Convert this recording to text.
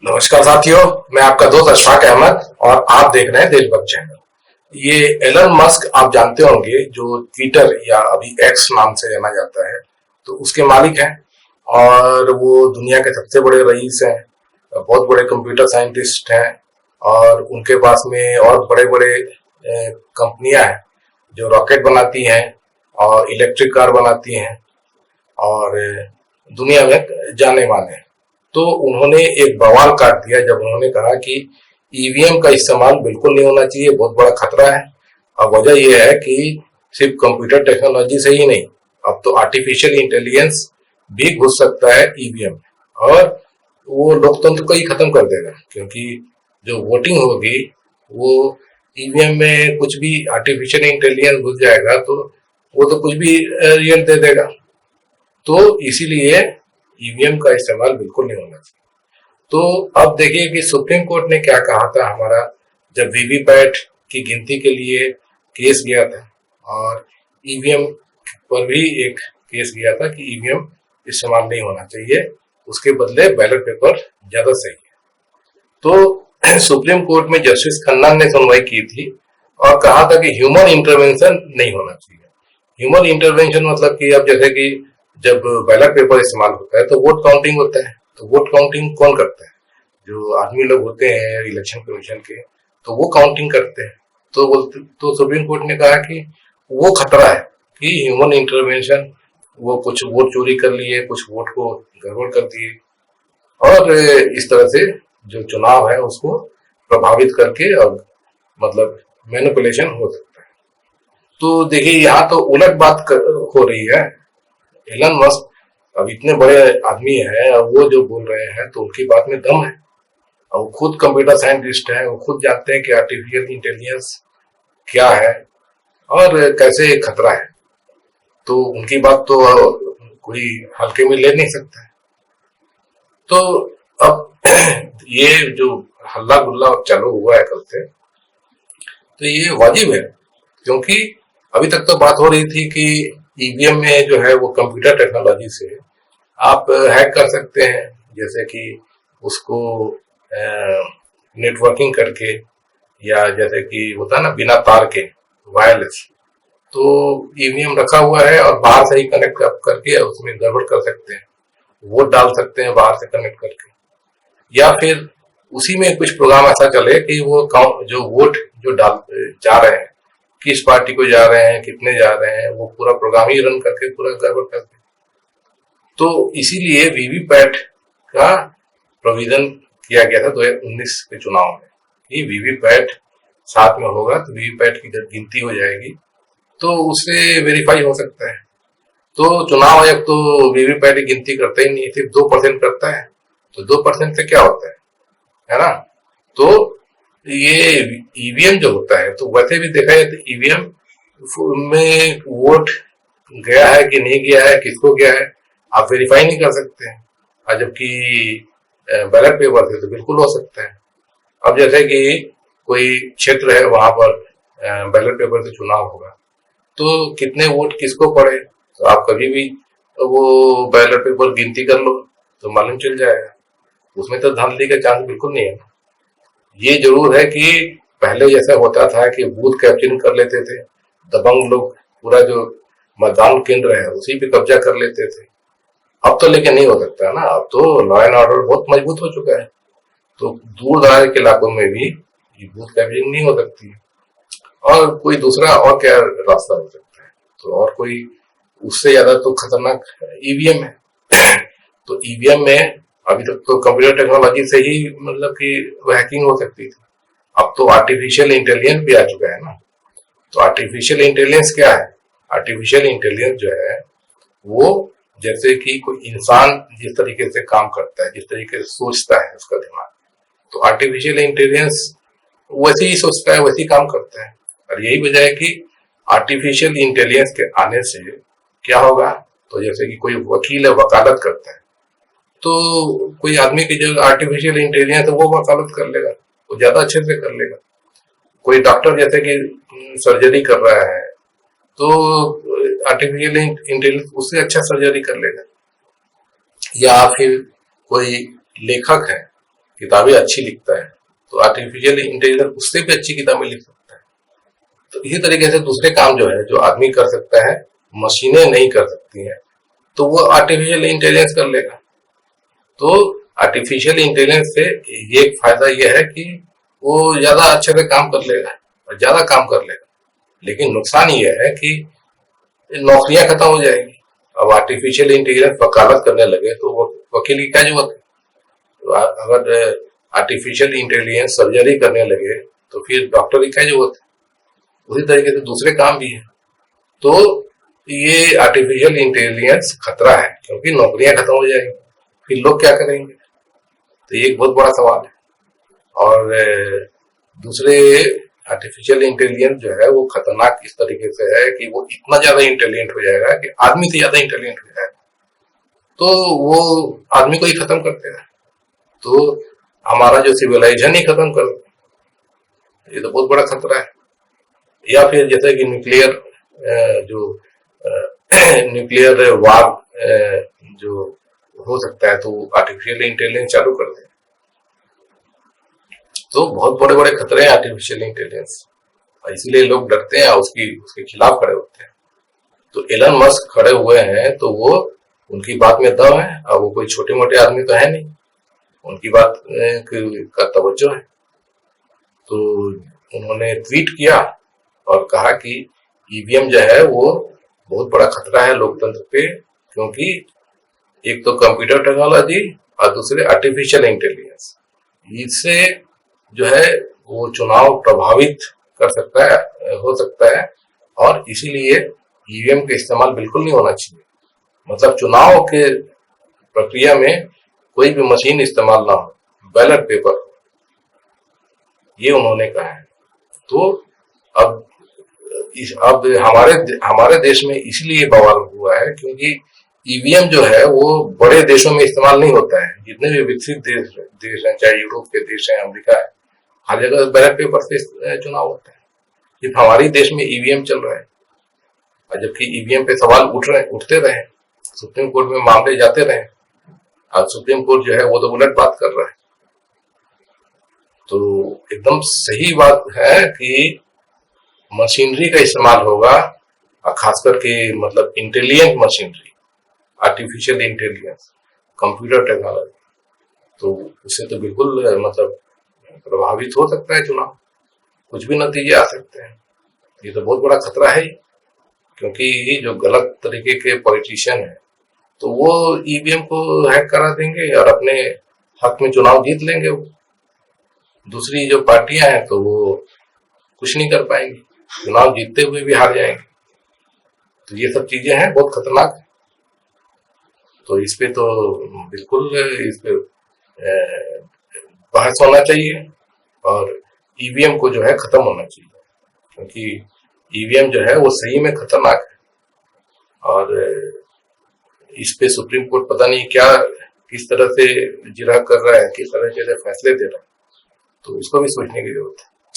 नमस्कार साथियों, मैं आपका दोस्त अशफाक अहमद और आप देख रहे हैं देशभक्त चैनल। ये एलन मस्क आप जानते होंगे, जो ट्विटर या अभी एक्स नाम से जाना जाता है, तो उसके मालिक हैं। और वो दुनिया के सबसे बड़े रईस हैं, बहुत बड़े कंप्यूटर साइंटिस्ट हैं। और उनके पास में और बड़े बड़े कंपनियां हैं जो रॉकेट बनाती हैं और इलेक्ट्रिक कार बनाती हैं और दुनिया में जाने माने हैं। तो उन्होंने एक बवाल काट दिया जब उन्होंने कहा कि ईवीएम का इस्तेमाल बिल्कुल नहीं होना चाहिए, बहुत बड़ा खतरा है। और वजह यह है कि सिर्फ कंप्यूटर टेक्नोलॉजी से ही नहीं, अब तो आर्टिफिशियल इंटेलिजेंस भी घुस सकता है ईवीएम में, और वो लोकतंत्र को ही खत्म कर देगा। क्योंकि जो वोटिंग होगी वो ईवीएम में कुछ भी आर्टिफिशियल इंटेलिजेंस घुस जाएगा तो वो तो कुछ भी रिजल्ट दे देगा। तो इसीलिए ईवीएम का इस्तेमाल बिल्कुल नहीं होना चाहिए। तो अब देखिए कि सुप्रीम कोर्ट ने क्या कहा था हमारा, जब वीवीपैट की गिनती के लिए केस गया था, और ईवीएम पर भी एक केस गया था कि ईवीएम इस्तेमाल नहीं होना चाहिए, उसके बदले बैलेट पेपर ज्यादा सही है। तो सुप्रीम कोर्ट में जस्टिस खन्ना ने सुनवाई की थी और कहा था कि ह्यूमन इंटरवेंशन नहीं होना चाहिए। ह्यूमन इंटरवेंशन मतलब कि अब जैसे कि जब बैलेट पेपर इस्तेमाल होता है तो वोट काउंटिंग होता है, तो वोट काउंटिंग कौन करता है? जो आदमी लोग होते हैं इलेक्शन कमीशन के, तो वो काउंटिंग करते हैं। तो सुप्रीम कोर्ट ने कहा कि वो खतरा है कि ह्यूमन इंटरवेंशन, वो कुछ वोट चोरी कर लिए, कुछ वोट को गड़बड़ कर दिए, और इस तरह से जो चुनाव है उसको प्रभावित करके और मतलब मैनिपुलेशन हो सकता है। तो देखिए यहाँ तो उलट बात हो रही है। एलन मस्क अब इतने बड़े आदमी हैं और वो जो बोल रहे हैं तो उनकी बात में दम है, और वो खुद कंप्यूटर साइंटिस्ट हैं, वो खुद जानते हैं कि आर्टिफिशियल इंटेलिजेंस क्या है और कैसे खतरा है। तो उनकी बात तो कोई हल्के में ले नहीं सकता है। तो अब ये जो हल्ला गुल्ला चालू हुआ है कल से, तो ये वाजिब है। क्योंकि अभी तक तो बात हो रही थी कि ईवीएम में जो है वो कंप्यूटर टेक्नोलॉजी से आप हैक कर सकते हैं, जैसे कि उसको नेटवर्किंग करके, या जैसे कि होता है ना बिना तार के, वायरलेस। तो ईवीएम रखा हुआ है और बाहर से ही कनेक्ट करके उसमें गड़बड़ कर सकते हैं, वोट डाल सकते हैं बाहर से कनेक्ट करके। या फिर उसी में कुछ प्रोग्राम ऐसा चले कि वो जो वोट जो डाल जा रहे हैं, किस पार्टी को जा रहे हैं, कितने जा रहे हैं, वो पूरा प्रोग्राम ही रन करके पूरा गड़बड़ कर दे। तो इसीलिए वीवीपैट का प्रोविजन किया गया था 2019 के चुनाव में कि वीवीपैट साथ में होगा, तो वीवीपैट की जब गिनती हो जाएगी तो उससे वेरीफाई हो सकता है। तो चुनाव आयोग तो वीवीपैट की गिनती करता ही नहीं, सिर्फ 2% करता है। तो 2% से क्या होता है ना? तो ये ईवीएम जो होता है, तो वैसे भी देखा जाए तो ईवीएम में वोट गया है कि नहीं गया है, किसको गया है, आप वेरीफाई नहीं कर सकते हैं। और जबकि बैलेट पेपर से तो बिल्कुल हो सकता है। अब जैसे कि कोई क्षेत्र है, वहां पर बैलेट पेपर से चुनाव होगा, तो कितने वोट किसको पड़े, तो आप कभी भी वो बैलेट पेपर गिनती कर लो तो मालूम चल जाएगा। उसमें तो धांधली का चांस बिल्कुल नहीं है। ये जरूर है कि पहले जैसा होता था कि बूथ कैप्चरिंग कर लेते थे दबंग लोग, पूरा जो मतदान केंद्र है उसी पे कब्जा कर लेते थे। अब तो लेकिन नहीं हो सकता है ना, अब तो लॉ एंड ऑर्डर बहुत मजबूत हो चुका है। तो दूर दराज के इलाकों में भी ये बूथ कैप्चरिंग नहीं हो सकती है। और कोई दूसरा और क्या रास्ता हो सकता है? तो और कोई उससे ज्यादा तो खतरनाक ईवीएम है। तो ईवीएम में अभी तक तो कंप्यूटर टेक्नोलॉजी से ही मतलब कि हैकिंग हो सकती थी, अब तो आर्टिफिशियल इंटेलिजेंस भी आ चुका है ना। तो आर्टिफिशियल इंटेलिजेंस क्या है? आर्टिफिशियल इंटेलिजेंस जो है वो जैसे कि कोई इंसान जिस तरीके से काम करता है, जिस तरीके से सोचता है उसका दिमाग, तो आर्टिफिशियल इंटेलिजेंस वैसे ही सोचता है, वैसे ही काम करता है। और यही वजह है कि आर्टिफिशियल इंटेलिजेंस के आने से क्या होगा, तो जैसे कि कोई वकील है वकालत करता है, तो कोई आदमी की जो आर्टिफिशियल इंटेलिजेंस है वो वकालत कर लेगा, वो ज्यादा अच्छे से कर लेगा। कोई डॉक्टर जैसे कि सर्जरी कर रहा है, तो आर्टिफिशियल इंटेलिजेंस उससे अच्छा सर्जरी कर लेगा। या फिर कोई लेखक है, किताबें अच्छी लिखता है, तो आर्टिफिशियल इंटेलिजेंस उससे भी अच्छी किताबें लिख सकता है। तो इसी तरीके से दूसरे काम जो है, जो आदमी कर सकता है, मशीनें नहीं कर सकती हैं, तो वो आर्टिफिशियल इंटेलिजेंस कर लेगा। तो आर्टिफिशियल इंटेलिजेंस से ये एक फायदा ये है कि वो ज्यादा अच्छे से काम कर लेगा और ज्यादा काम कर लेगा। लेकिन नुकसान ये है कि नौकरियां खत्म हो जाएगी। अब आर्टिफिशियल इंटेलिजेंस वकालत करने लगे तो वो वकील की क्या जरूरत है? तो अगर आर्टिफिशियल इंटेलिजेंस सर्जरी करने लगे तो फिर डॉक्टर की क्या जरूरत है? उसी तरीके से दूसरे काम भी है। तो ये आर्टिफिशियल इंटेलिजेंस खतरा है, क्योंकि नौकरियां खत्म हो जाएंगी, फिर लोग क्या करेंगे? तो ये एक बहुत बड़ा सवाल है। और दूसरे, आर्टिफिशियल इंटेलिजेंस जो है वो खतरनाक इस तरीके से है कि वो इतना ज्यादा इंटेलिजेंट हो जाएगा कि आदमी से ज्यादा इंटेलिजेंट हो जाएगा, तो वो आदमी को ही खत्म कर देगा। तो हमारा जो सिविलाइजेशन ही खत्म कर देगा। ये तो बहुत बड़ा खतरा है। या फिर जैसे कि न्यूक्लियर जो न्यूक्लियर वार जो हो सकता है, तो आर्टिफिशियल इंटेलिजेंस चालू कर दे। तो बहुत बड़े बड़े खतरे हैं आर्टिफिशियल इंटेलिजेंस, और इसीलिए लोग डरते हैं और उसके खिलाफ खड़े होते हैं। तो एलन मस्क खड़े हुए हैं तो वो, उनकी बात में दम है, और वो कोई छोटे मोटे आदमी तो है नहीं, उनकी बात का तवज्जो है। तो उन्होंने ट्वीट किया और कहा कि ईवीएम जो है वो बहुत बड़ा खतरा है लोकतंत्र पे, क्योंकि एक तो कंप्यूटर टेक्नोलॉजी और दूसरे आर्टिफिशियल इंटेलिजेंस, इससे जो है वो चुनाव प्रभावित कर सकता है, हो सकता है। और इसीलिए ईवीएम का इस्तेमाल बिल्कुल नहीं होना चाहिए। मतलब चुनाव के प्रक्रिया में कोई भी मशीन इस्तेमाल ना हो, बैलेट पेपर, ये उन्होंने कहा है। तो अब अब हमारे देश में इसलिए बवाल हुआ है क्योंकि ईवीएम जो है वो बड़े देशों में इस्तेमाल नहीं होता है। जितने भी विकसित देश हैं, चाहे यूरोप के देश हैं, अमेरिका है, हर जगह बैलेट पेपर से चुनाव होता है। सिर्फ हमारे देश में ईवीएम चल रहा है, और जबकि ईवीएम पे सवाल उठते रहे, सुप्रीम कोर्ट में मामले जाते रहे, आज सुप्रीम कोर्ट जो है वो तो उलट बात कर रहा है। तो एकदम सही बात है कि मशीनरी का इस्तेमाल होगा, और खास करके मतलब intelligent machinery, artificial intelligence, computer technology, तो उससे तो बिल्कुल मतलब प्रभावित हो सकता है चुनाव, कुछ भी नतीजे आ सकते हैं। ये तो बहुत बड़ा खतरा है, क्योंकि जो गलत तरीके के पॉलिटिशियन है तो वो ईवीएम को हैक करा देंगे और अपने हक में चुनाव जीत लेंगे। वो दूसरी जो पार्टियां हैं तो वो कुछ नहीं कर पाएंगी, चुनाव जीतते हुए भी हार जाएंगे। तो ये सब चीजें हैं, बहुत खतरनाक है। तो इस पे तो बिल्कुल इस पे बहस होना चाहिए, और ईवीएम को जो है खत्म होना चाहिए, क्योंकि ईवीएम जो है वो सही में खतरनाक है। और इस पे सुप्रीम कोर्ट पता नहीं क्या किस तरह से जिरह कर रहा है, किस तरह के फैसले दे रहा है, तो उसको भी सोचने की जरूरत है।